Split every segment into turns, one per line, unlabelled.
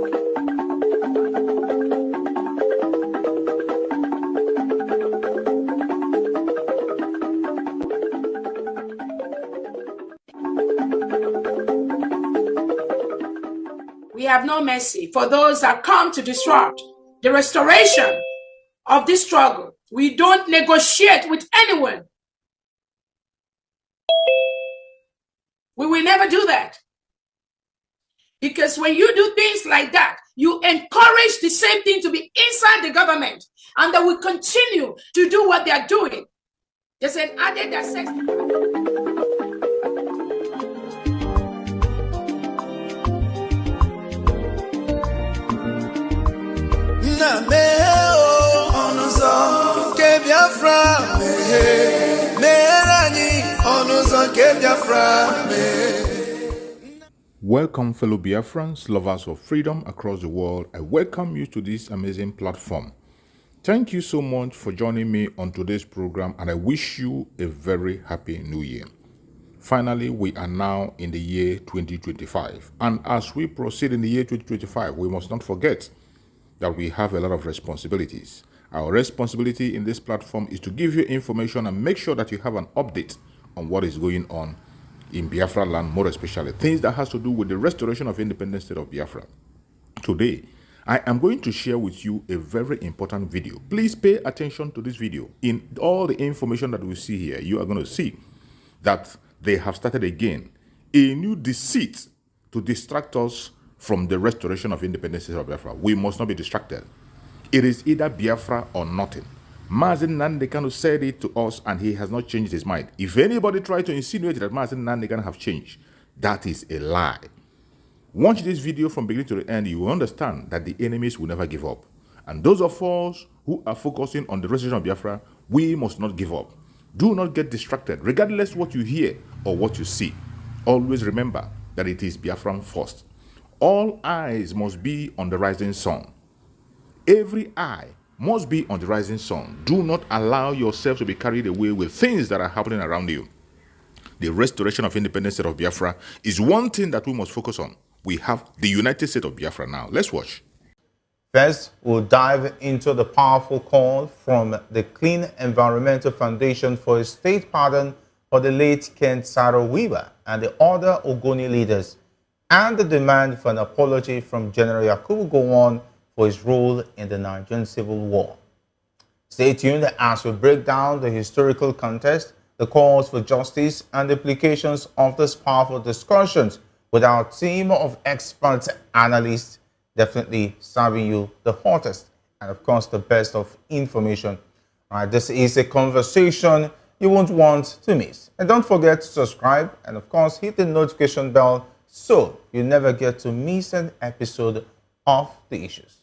We have no mercy for those that come to disrupt the restoration of this struggle. We don't negotiate with anyone. We will never do that. Because when you do things like that, you encourage the same thing to be inside the government, and they will continue to do what they are doing. They said, added their sex.
Welcome, fellow Biafrans, lovers of freedom across the world. I welcome you to this amazing platform. Thank you so much for joining me on today's program, and I wish you a very happy new year. Finally, we are now in the year 2025, and as we proceed in the year 2025, we must not forget that we have a lot of responsibilities. Our responsibility in this platform is to give you information and make sure that you have an update on what is going on in Biafra land, more especially things that has to do with the restoration of independent state of Biafra. Today, I am going to share with you a very important video. Please pay attention to this video. In all the information that we see here, you are going to see that they have started again a new deceit to distract us from the restoration of independence of Biafra. We must not be distracted. It is either Biafra or nothing. Mazi Nnamdi Kanu said it to us, and he has not changed his mind. If anybody tries to insinuate that Mazi Nnamdi Kanu have changed, that is a lie. Watch this video from beginning to the end. You will understand that the enemies will never give up. And those of us who are focusing on the restoration of Biafra, we must not give up. Do not get distracted, regardless what you hear or what you see. Always remember that it is Biafran first. All eyes must be on the rising sun. Every eye must be on the rising sun. Do not allow yourself to be carried away with things that are happening around you. The restoration of independent state of Biafra is one thing that we must focus on. We have the United States of Biafra now. Let's watch.
First, we'll dive into the powerful call from the Clean Environmental Foundation for a state pardon for the late Ken Saro-Wiwa and the other Ogoni leaders, and the demand for an apology from General Yakubu Gowon for his role in the Nigerian Civil War. Stay tuned as we break down the historical context, the calls for justice, and the implications of these powerful discussions with our team of experts and analysts, definitely serving you the hottest and, of course, the best of information. All right, this is a conversation you won't want to miss. And don't forget to subscribe and, of course, hit the notification bell so you never get to miss an episode of The Issues.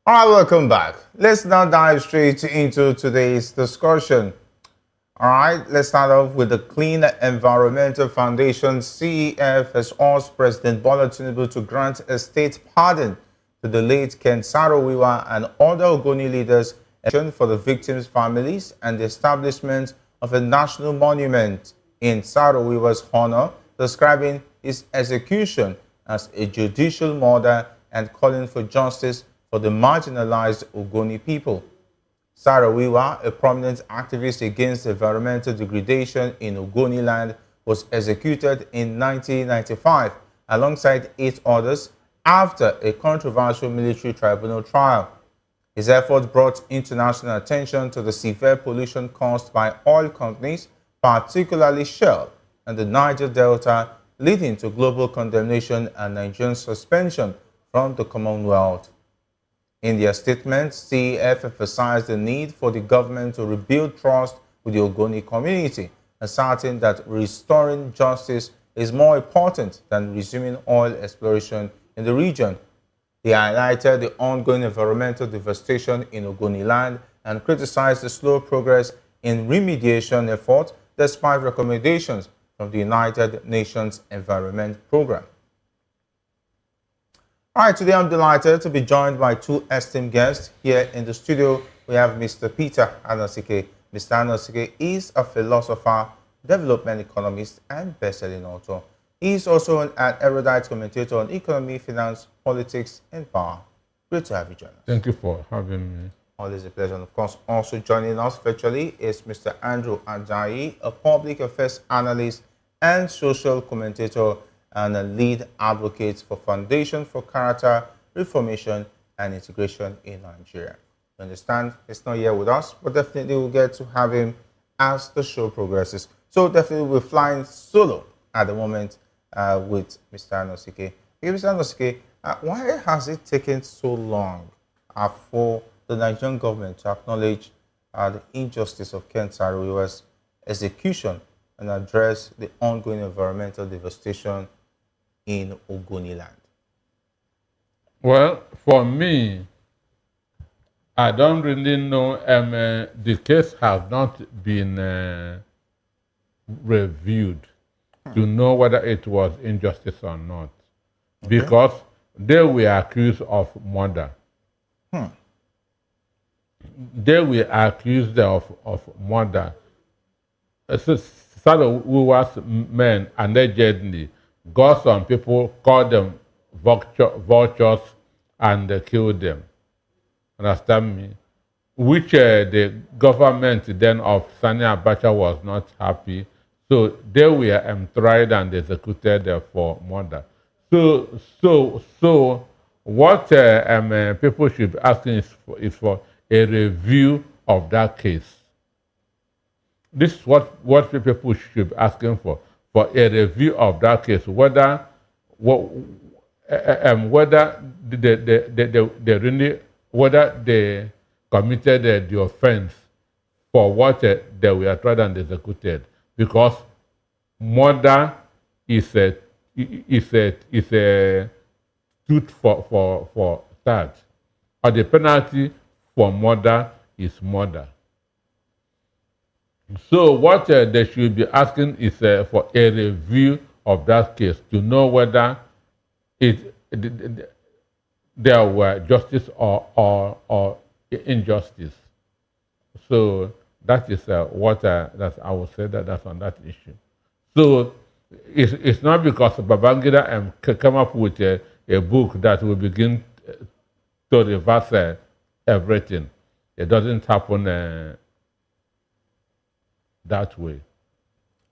All right, welcome back. Let's now dive straight into today's discussion. All right, let's start off with the Clean Environmental Foundation. CEF has asked President Bola Tinubu to grant a state pardon to the late Ken Saro-Wiwa and other Ogoni leaders for the victims' families and the establishment of a national monument in Saro-Wiwa's honor, describing his execution as a judicial murder and calling for justice for the marginalized Ogoni people. Saro-Wiwa, a prominent activist against environmental degradation in Ogoni land, was executed in 1995 alongside 8 others after a controversial military tribunal trial. His effort brought international attention to the severe pollution caused by oil companies, particularly Shell, and the Niger Delta, leading to global condemnation and Nigerian suspension from the Commonwealth. In their statement, CEF emphasized the need for the government to rebuild trust with the Ogoni community, asserting that restoring justice is more important than resuming oil exploration in the region. They highlighted the ongoing environmental devastation in Ogoni land and criticized the slow progress in remediation efforts despite recommendations from the United Nations Environment Programme. All right, today I'm delighted to be joined by two esteemed guests. Here in the studio, we have Mr. Peter Anosike. Mr. Anosike is a philosopher, development economist, and best-selling author. He is also an erudite commentator on economy, finance, politics, and power. Great to have you join us.
Thank you for having me.
Always a pleasure. And of course, also joining us virtually is Mr. Andrew Ajayi, a public affairs analyst and social commentator and a lead advocate for Foundation for Character Reformation and Integration in Nigeria. You understand, he's not here with us, but definitely we'll get to have him as the show progresses. So definitely we're flying solo at the moment with Mr. Anosike. Okay, Mr. Anosike, why has it taken so long for the Nigerian government to acknowledge the injustice of Ken Saro-Wiwa's execution and address the ongoing environmental devastation in Ogoni land?
Well, for me, I don't really know. The case has not been reviewed to know whether it was injustice or not, because they were accused of murder. They were accused of murder. Saro-Wiwa's men allegedly got some people, called them vultures, and killed them. Understand me? Which the government then of Sani Abacha was not happy. So they were tried and executed for murder. So what people should be asking is for a review of that case. This is what people should be asking for a review of that case, whether they committed the offense for what they were tried and executed, because murder is a truth for that, or the penalty for murder is murder. So what they should be asking is for a review of that case to know whether there were justice or injustice. So that is what I would say that's on that issue. So it's not because Babangida came up with a book that will begin to reverse everything. It doesn't happen that way.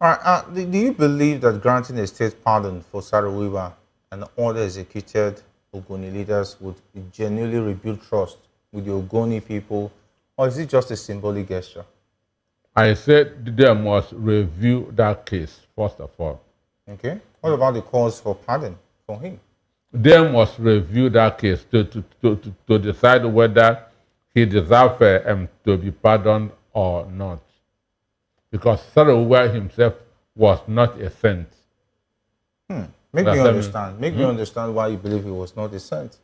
All right. Do you believe that granting a state pardon for Saro-Wiwa and other executed Ogoni leaders would genuinely rebuild trust with the Ogoni people, or is it just a symbolic gesture?
I said they must review that case, first of all.
Okay. What about the calls for pardon for him?
They must review that case to decide whether he deserves to be pardoned or not. Because Saro-Wiwa himself was not a saint.
Make me understand. Make me understand why you believe he was not a saint.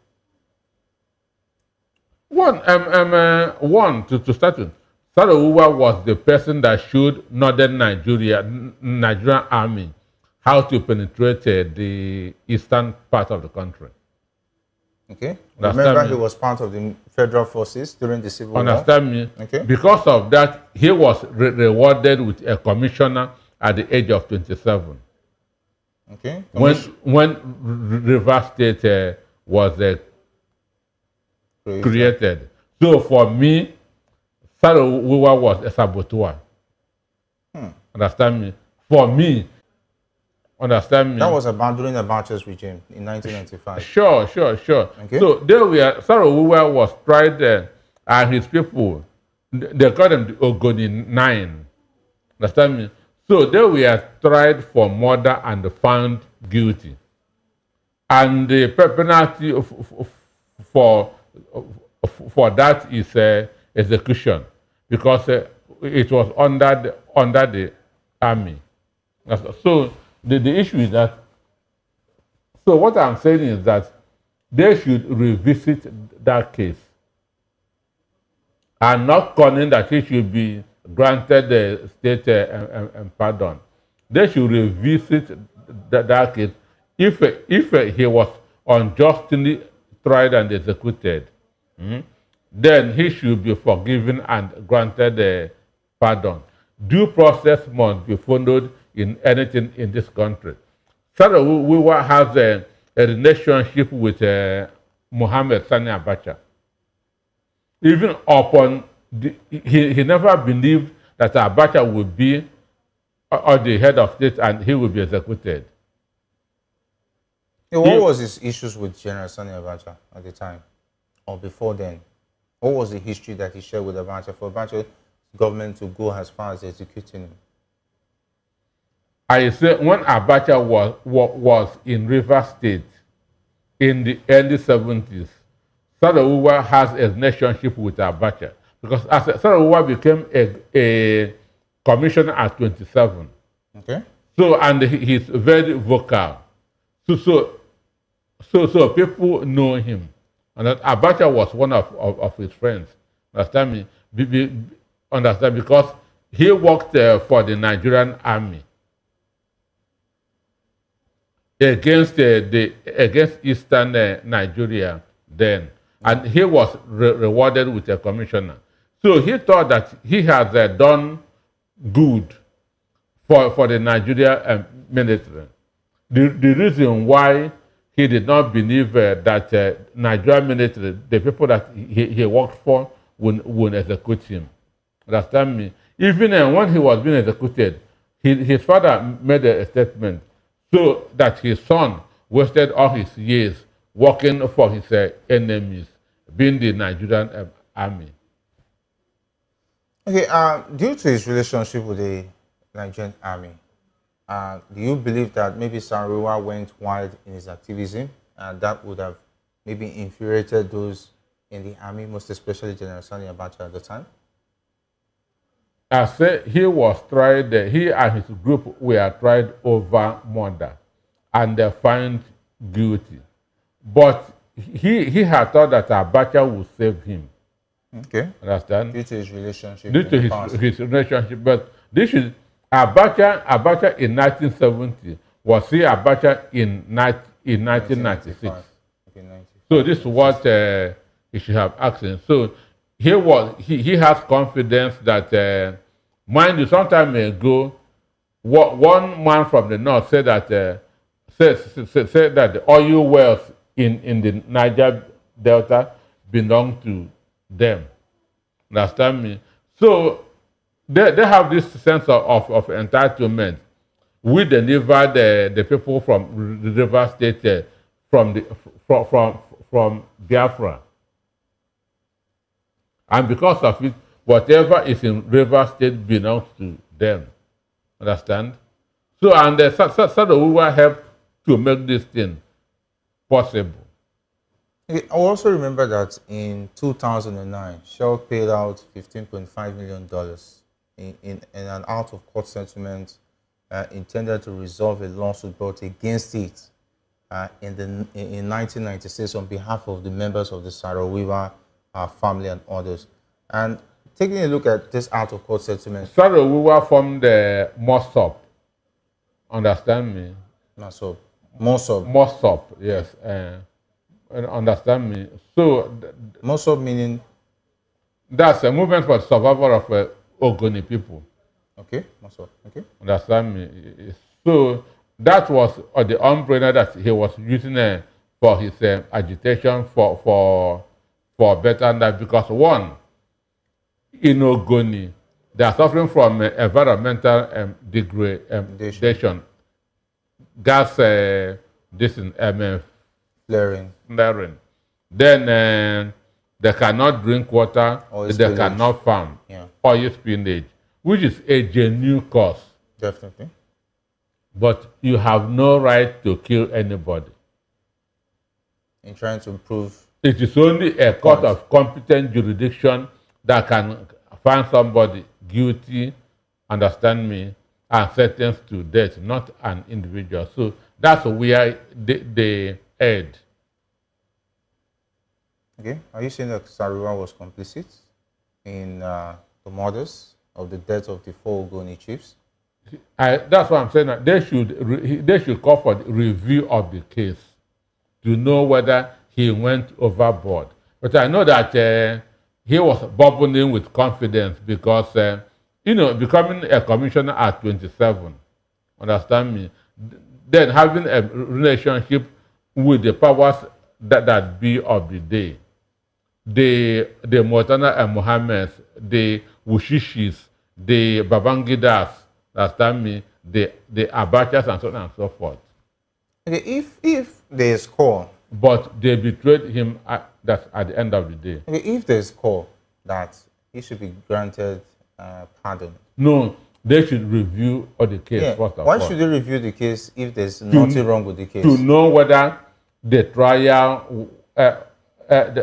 One, to start with, Saro-Wiwa was the person that showed Northern Nigerian army how to penetrate the eastern part of the country.
Okay. Remember, he was part of the federal forces during the Civil War.
Understand me?
Okay.
Because of that, he was rewarded with a commissioner at the age of 27.
Okay.
When River State was created. So for me, Saro-Wiwa was a saboutuer. Understand me? For me, understand me?
That was during the Abacha's regime in 1995.
Sure.
Okay.
So Saro-Wiwa was tried and his people, they called them the Ogoni 9. Understand me? So they were tried for murder and found guilty. And the penalty for that is execution, because it was under the army. So the issue is that, so what I'm saying is that they should revisit that case and not calling that he should be granted the state pardon. They should revisit that case. If he was unjustly tried and executed, then he should be forgiven and granted pardon. Due process must be followed in anything in this country. Saro-Wiwa has a relationship with Mohammed Sani Abacha. Even upon he never believed that Abacha would be on the head of state and he would be executed.
What was his issues with General Sani Abacha at the time or before then? What was the history that he shared with Abacha for Abacha's government to go as far as executing him?
I say when Abacha was in Rivers State in the early 70s, Saro-Wiwa has a relationship with Abacha because as Saro-Wiwa became a commissioner at 27.
Okay.
So and he's very vocal. So people know him, and that Abacha was one of his friends. Understand me? Understand because he worked for the Nigerian army against against Eastern Nigeria then, and he was rewarded with a commissioner. So he thought that he has done good for the Nigeria military. The reason why he did not believe that Nigerian military, the people that he worked for, would execute him. Understand me? Even when he was being executed, his father made a statement so that his son wasted all his years working for his enemies, being the Nigerian army.
Okay, due to his relationship with the Nigerian army, do you believe that maybe Saro-Wiwa went wild in his activism and that would have maybe infuriated those in the army, most especially General Sani Abacha at the time?
I said he was tried, he and his group were tried over murder and they found guilty. But he had thought that Abacha would save him.
Okay.
Understand?
Due to his relationship.
Due to his relationship. But this is Abacha in 1970 was see Abacha in 1996.
Okay,
so this is what he should have asked him. So he has confidence that mind you, some time ago, one man from the north said that said that the oil wells in the Niger Delta belong to them. Understand me? So they have this sense of entitlement. We deliver the people from the River State from Biafra. And because of it, whatever is in River State belongs to them. Understand? So, and Saro-Wiwa helped to make this thing possible.
I also remember that in 2009, Shell paid out $15.5 million in an out-of-court settlement intended to resolve a lawsuit brought against it in 1996 on behalf of the members of the Saro-Wiwa family and others. And taking a look at this out-of-court settlement,
Saro-Wiwa formed the MOSOP. Understand me? MOSOP, yes. Understand me? So
MOSOP meaning?
That's a movement for the survival of Ogoni people.
Okay, MOSOP. Okay.
Understand me? So that was the umbrella that he was using for his agitation for better life. Because one, in Ogoni, they are suffering from environmental degradation, gas,
flaring.
Then they cannot drink water, they cannot farm, oil spillage, which is a genuine cause.
Definitely.
But you have no right to kill anybody.
In trying to prove.
It is only a court of competent jurisdiction that can find somebody guilty, understand me, and sentence to death, not an individual. So that's where they erred.
Okay. Are you saying that Saro-Wiwa was complicit in the murders of the death of the four Ogoni chiefs?
That's what I'm saying. That they should call for the review of the case to know whether he went overboard. But I know that he was bubbling with confidence because, becoming a commissioner at 27, understand me, then having a relationship with the powers that be of the day, the Motana and Mohammeds, the Wushishis, the Babangidas, understand me, the Abachas and so on and so forth.
Okay, if there's call,
But they betrayed him that's at the end of the day.
okay, if there's call that he should be granted pardon.
No, they should review all the case
Yeah.
first of
Why
all.
should they review the case if there's nothing wrong with the case?
To know whether the trial,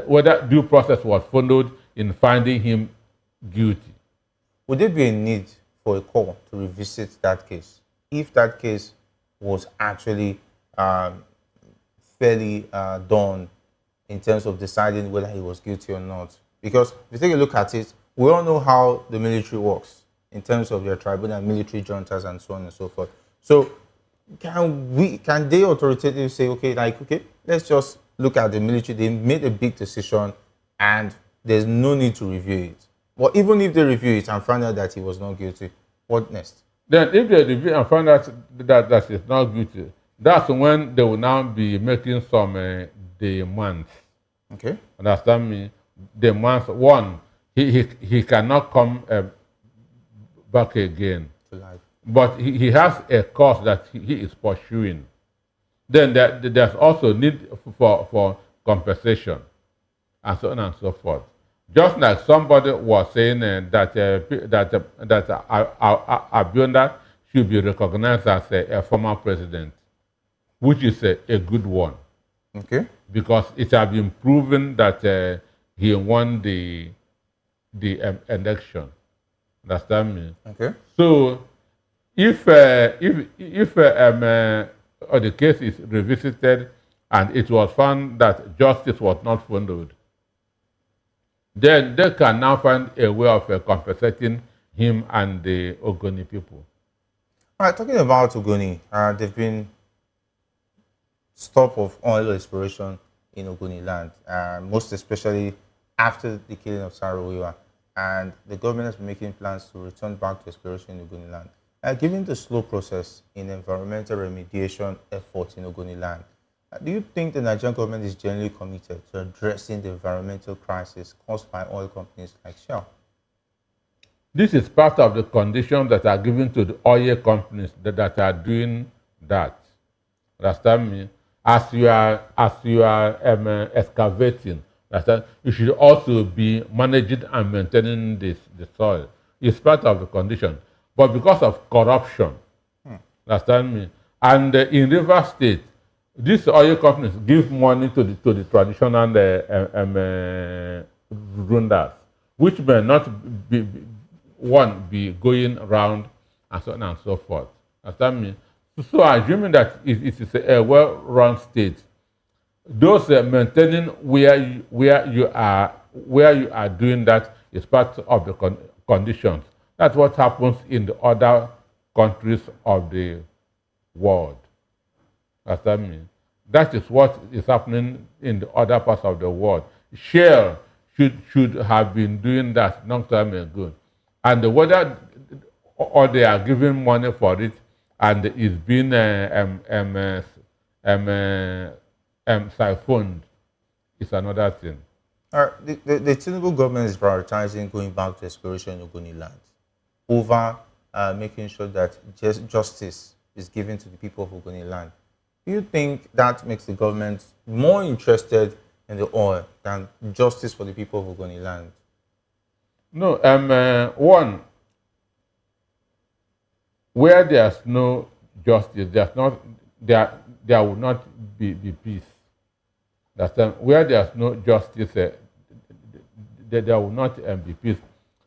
whether due process was followed in finding him guilty.
Would there be a need for a call to revisit that case if that case was actually fairly done in terms of deciding whether he was guilty or not? Because if you take a look at it, we all know how the military works in terms of their tribunal, military juntas, and so on and so forth. So can they authoritatively say, okay, let's just look at the military. They made a big decision and there's no need to review it. But even if they review it and find out that he was not guilty, what next?
Then if they review and find out that he's not guilty, that's when they will now be making some demands.
Okay.
Understand me? Demands, one, he cannot come back again.
To life.
But he has a cause that he is pursuing. Then there's also need for compensation and so on and so forth. Just like somebody was saying that Abionda should be recognized as a former president, which is a good one.
Okay.
Because it has been proven that he won the election. Understand me?
Okay.
So if the case is revisited and it was found that justice was not followed, then they can now find a way of compensating him and the Ogoni people.
All right, talking about Ogoni, they've been stop of oil exploration in Ogoni land, most especially after the killing of Saro-Wiwa, and the government has been making plans to return back to exploration in Ogoni land. Given the slow process in environmental remediation efforts in Ogoni land, do you think the Nigerian government is genuinely committed to addressing the environmental crisis caused by oil companies like Shell?
This is part of the conditions that are given to the oil companies that are doing that. Understand me? As you are excavating, you should also be managing and maintaining the soil. It's part of the condition. But because of corruption, understand me? And in River State, these oil companies give money to the traditional rulers, which may not be going around and so on and so forth. Understand me? So assuming that it is a well-run state, those maintaining where you are doing that is part of the conditions. That's what happens in the other countries of the world. Understand me? That is what is happening in the other parts of the world. Shell should have been doing that long time ago. And whether or they are giving money for it and it's been siphoned is another thing.
The Tinubu government is prioritizing going back to exploration in Ogoni land over making sure that justice is given to the people of Ogoni land. Do you think that makes the government more interested in the oil than justice for the people of Ogoni land?
No, one, where there's no justice, there will not be peace. That's where there's no justice, there will not be peace.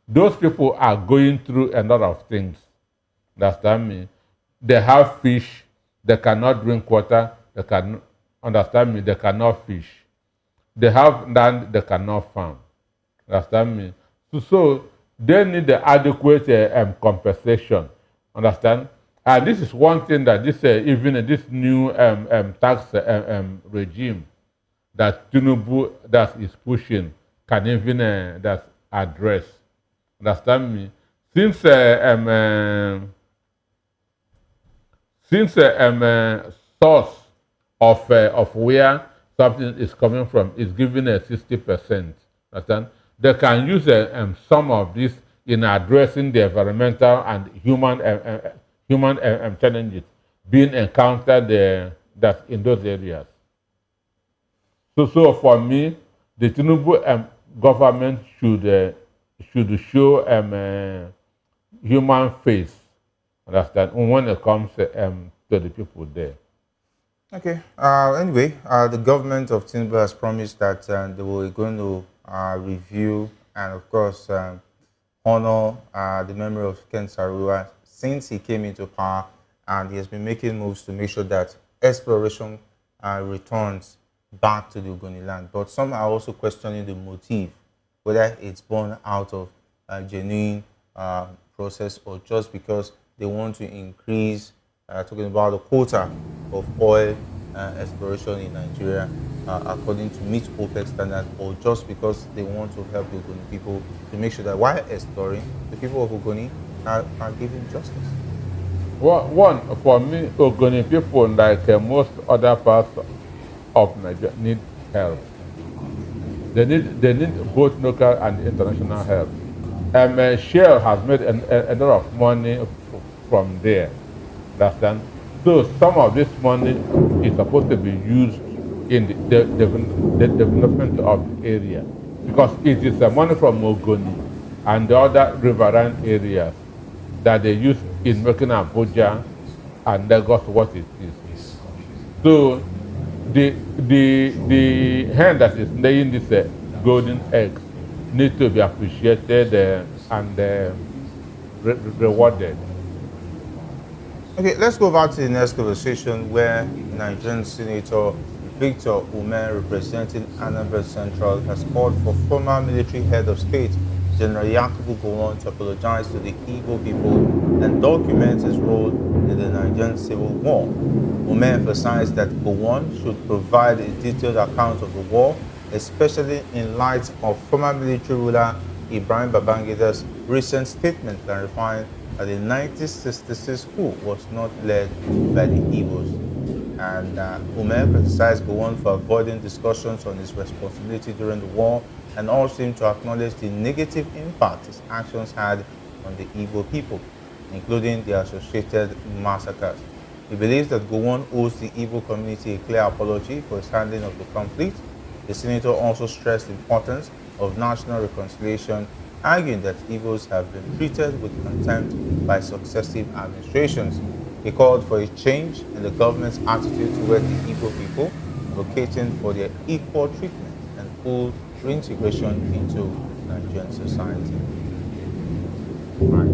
Those people are going through a lot of things. Understand me? They have fish, they cannot drink water, they can understand me, they cannot fish. They have land they cannot farm. Understand me? So they need the adequate compensation. Understand? And this is one thing that even this new tax regime that Tinubu that is pushing can even that address. Understand me? Since source of where something is coming from is given a 60%, understand? They can use some of this in addressing the environmental and human challenges being encountered that in those areas. So for me, the Tinubu government should show human face, understand, when it comes to the people there.
Okay. Anyway, the government of Tinubu has promised that they were going to review and, of course, honor the memory of Ken Saro-Wiwa since he came into power, and he has been making moves to make sure that exploration returns back to the Ogoni land. But some are also questioning the motive, whether it's born out of a genuine process or just because they want to increase, talking about the quota of oil exploration in Nigeria according to meet OPEC standard, or just because they want to help the Ogoni people to make sure that while exploring, the people of Ogoni are given justice.
Well, one, for me, Ogoni people, like most other parts of Nigeria, need help. They need both local and international help. Shell has made a lot of money from there. Understand? So some of this money is supposed to be used in the development of the area, because it is the money from Ogoni and the other riverine areas that they use in making Abuja and Lagos what it is. So the hen that is laying this golden eggs need to be appreciated and rewarded.
Okay, let's go back to the next conversation, where Nigerian Senator Victor Ume, representing Anambra Central, has called for former military head of state General Yakubu Gowon to apologize to the Igbo people and document his role in the Nigerian Civil War. Ume emphasized that Gowon should provide a detailed account of the war, especially in light of former military ruler Ibrahim Babangida's recent statement clarifying that the 1966 coup was not led by the Igbos. And Ume criticized Gowon for avoiding discussions on his responsibility during the war, and also him to acknowledge the negative impact his actions had on the Igbo people, including the associated massacres. He believes that Gowon owes the Igbo community a clear apology for his handling of the conflict. The senator also stressed the importance of national reconciliation, arguing that Igbos have been treated with contempt by successive administrations. He called for a change in the government's attitude toward the Igbo people, advocating for their equal treatment and full reintegration into Nigerian society. Right.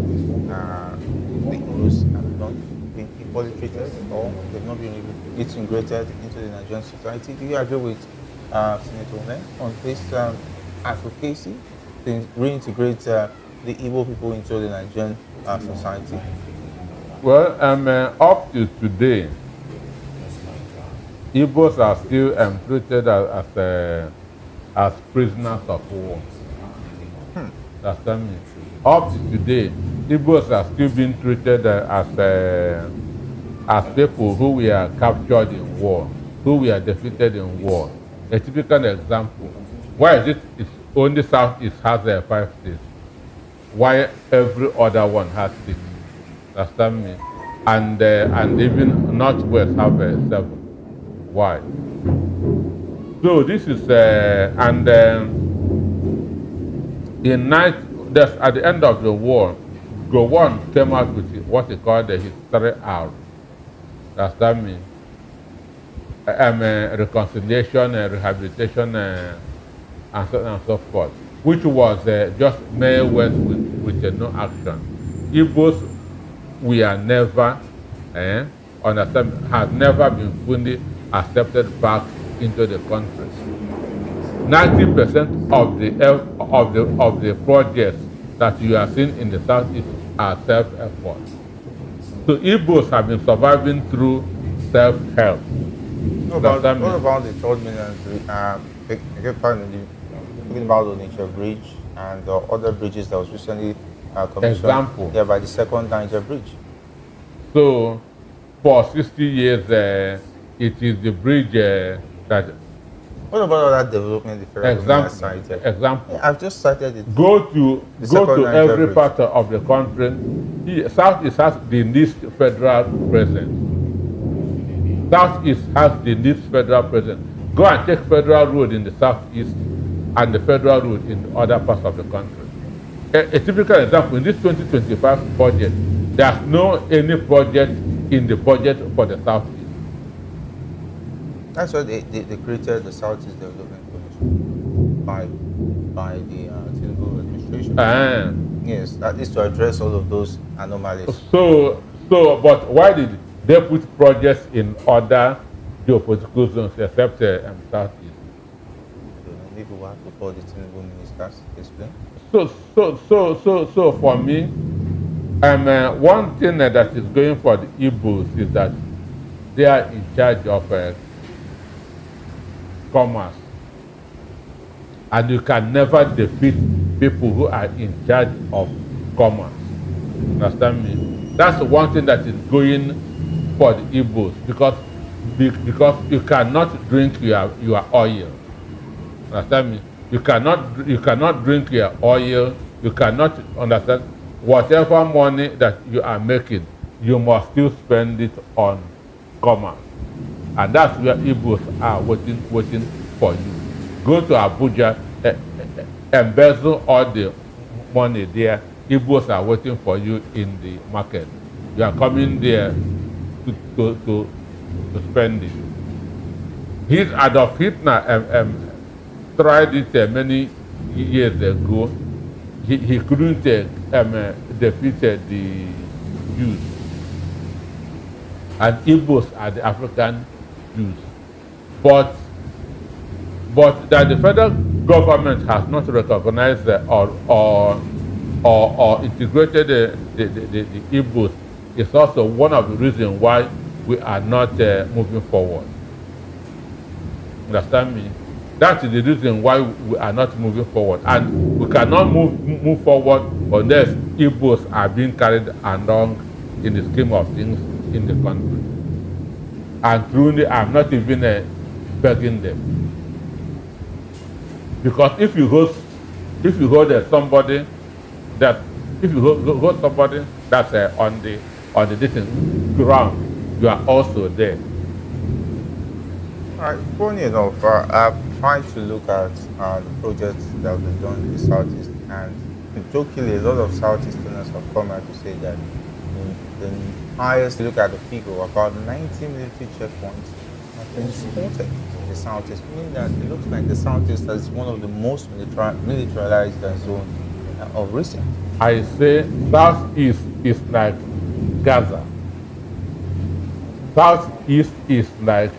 The Igbos have not been equally treated, or they've not been integrated into the Nigerian society. Do you agree with Senator Ume on this advocacy to reintegrate the Igbo people into the Nigerian society?
Well, up to today, Igbos are still treated as prisoners of war. That's me. Up to today, Igbos are still being treated as people who were captured in war, who were defeated in war. A typical example: why is it it's only Southeast has 5 states, why every other one has 6? Understand me? And even Northwest have 7. Why? So this is at the end of the war, Gowon came out with what he called the history hour. Understand me? Reconciliation, rehabilitation, and so on and so forth, which was just mere words with no action. Igbos, we are never, understand, has never been fully accepted back into the country. 90% of the projects that you are seeing in the Southeast are self-effort. So Igbos have been surviving through self-help.
What about the third million? Talking about the Niger Bridge and the other bridges that was recently commissioned.
Example.
Yeah, by the second Niger Bridge.
So for 60 years, it is the bridge that.
What about that development? The federal side?
Example.
Yeah, I've just cited it.
Go to every
bridge.
part of the country. Southeast has the least federal presence. Southeast has the least federal presence. Go and take federal road in the Southeast and the federal road in other parts of the country. A typical example, in this 2025 budget, there's no any project in the budget for the Southeast.
That's why they created the Southeast Development Commission by the Tinubu administration. Yes, that is to address all of those anomalies.
But why did they put projects in other geopolitical zones except Southeast?
Maybe we'll have to call the Tinubu ministers to explain.
So for me, one thing that is going for the Igbos is that they are in charge of commerce, and you can never defeat people who are in charge of commerce. Understand me? That's one thing that is going for the Igbos, because you cannot drink your oil. Understand me? You cannot drink your oil. You cannot understand whatever money that you are making. You must still spend it on commerce, and that's where Igbos are waiting for you. Go to Abuja, embezzle all the money there. Igbos are waiting for you in the market. You are coming there to spend it. Adolf Hitler tried it many years ago. He couldn't defeat the Jews. And Igbos are the African Jews. But that the federal government has not recognized or integrated the Igbos is also one of the reasons why we are not moving forward. Understand me? That is the reason why we are not moving forward, and we cannot move forward unless Igbos are being carried along in the scheme of things in the country. And truly, I'm not even begging them, because if you hold somebody that's on the distant ground, you are also there.
All right, funny enough, I've tried to look at the projects that have been done in the Southeast, and jokingly, a lot of Southeasterners have come out to say that the highest, look at the figure, about 90 military checkpoints have been spotted in the Southeast, meaning that it looks like the Southeast is one of the most militarized zones of recent.
I say Southeast is like Gaza. Southeast is like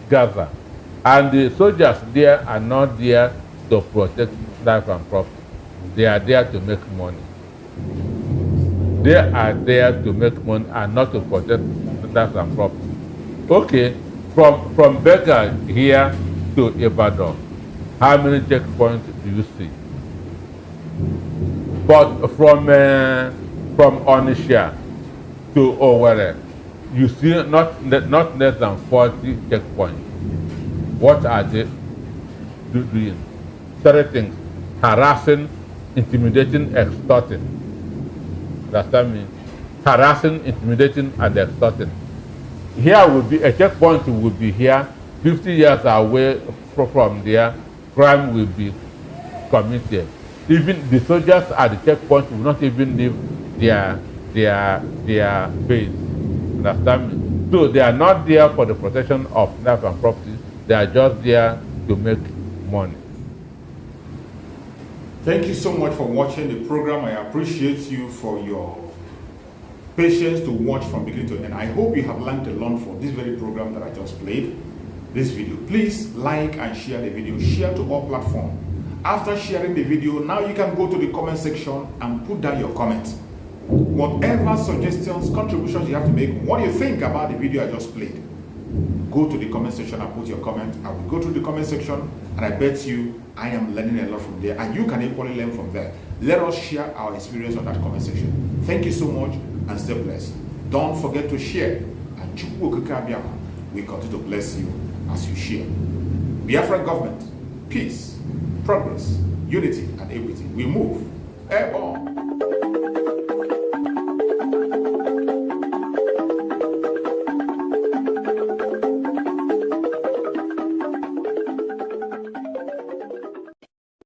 Gaza, and the soldiers there are not there to protect life and property. They are there to make money. They are there to make money and not to protect life and property. Okay, from Bega here to Ibadan, how many checkpoints do you see? But from Onitsha to Owerri, you see not less than 40 checkpoints. What are they doing? 3 things: harassing, intimidating, extorting. Understand me? Harassing, intimidating, and extorting. Here will be a checkpoint. Will be here, 50 years away from there. Crime will be committed. Even the soldiers at the checkpoint will not even leave their base. Understand me? So they are not there for the protection of life and property. They are just there to make money.
Thank you so much for watching the program. I appreciate you for your patience to watch from beginning to end. I hope you have learned a lot from this very program that I just played. this video. Please like and share the video. Share to all platforms. After sharing the video, now you can go to the comment section and put down your comments. Whatever suggestions, contributions you have to make, what you think about the video I just played, go to the comment section and put your comment. I will go to the comment section, and I bet you I am learning a lot from there, and you can equally learn from there. Let us share our experience on that comment section. Thank you so much, and stay blessed. Don't forget to share, and we continue to bless you as you share. Biafra government, peace, progress, unity, and equity. We move.